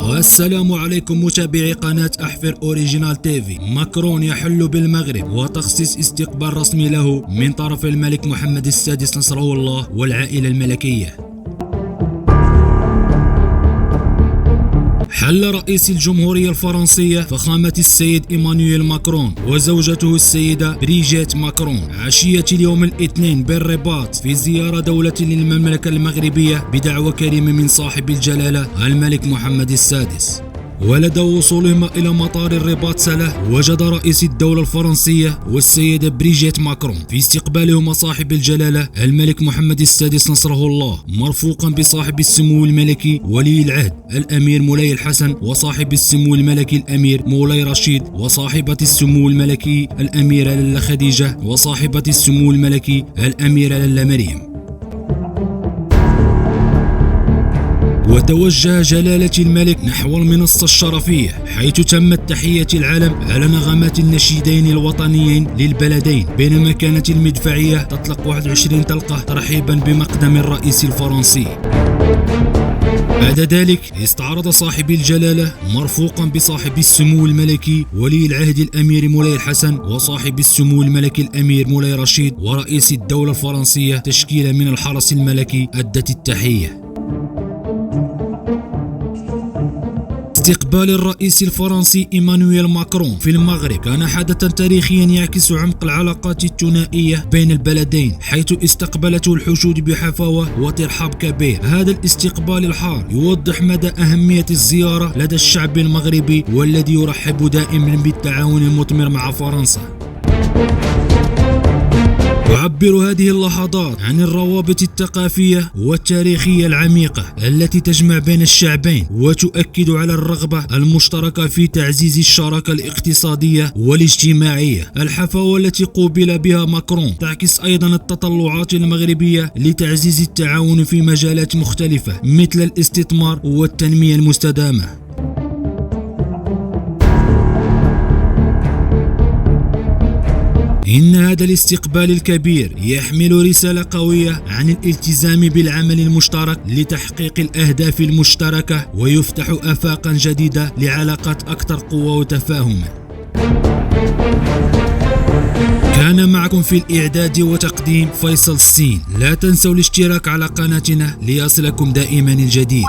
والسلام عليكم متابعي قناة أحفر أوريجينال تيفي. ماكرون يحل بالمغرب وتخصيص استقبال رسمي له من طرف الملك محمد السادس نصره الله والعائلة الملكية. حل رئيس الجمهورية الفرنسية فخامة السيد إيمانويل ماكرون وزوجته السيدة بريجيت ماكرون عشية اليوم الاثنين بالرباط في زيارة دولة للمملكة المغربية بدعوة كريمة من صاحب الجلالة الملك محمد السادس. ولدى وصولهما إلى مطار الرباط سله وجد رئيس الدولة الفرنسية والسيدة بريجيت ماكرون في استقبالهما صاحب الجلالة الملك محمد السادس نصره الله مرفوقا بصاحب السمو الملكي ولي العهد الأمير مولاي الحسن وصاحب السمو الملكي الأمير مولاي رشيد وصاحبة السمو الملكي الأميرة لاله خديجة وصاحبة السمو الملكي الأميرة لاله مريم. وتوجه جلالة الملك نحو المنصة الشرفية حيث تمت تحية العلم على نغمات النشيدين الوطنيين للبلدين، بينما كانت المدفعية تطلق 21 طلقة ترحيبا بمقدم الرئيس الفرنسي. بعد ذلك استعرض صاحب الجلالة مرفوقا بصاحب السمو الملكي ولي العهد الأمير مولاي الحسن وصاحب السمو الملكي الأمير مولاي رشيد ورئيس الدولة الفرنسية تشكيلة من الحرس الملكي أدت التحية. استقبال الرئيس الفرنسي إيمانويل ماكرون في المغرب كان حدثا تاريخيا يعكس عمق العلاقات الثنائية بين البلدين، حيث استقبلته الحشود بحفاوة وترحاب كبير. هذا الاستقبال الحار يوضح مدى أهمية الزيارة لدى الشعب المغربي والذي يرحب دائما بالتعاون المثمر مع فرنسا. تعبر هذه اللحظات عن الروابط الثقافية والتاريخية العميقة التي تجمع بين الشعبين وتؤكد على الرغبة المشتركة في تعزيز الشراكة الاقتصادية والاجتماعية. الحفاوة التي قوبل بها ماكرون تعكس أيضا التطلعات المغربية لتعزيز التعاون في مجالات مختلفة مثل الاستثمار والتنمية المستدامة. إن هذا الاستقبال الكبير يحمل رسالة قوية عن الالتزام بالعمل المشترك لتحقيق الأهداف المشتركة ويفتح آفاقا جديدة لعلاقات أكثر قوة وتفاهما. كان معكم في الإعداد وتقديم فيصل السين. لا تنسوا الاشتراك على قناتنا ليصلكم دائما الجديد.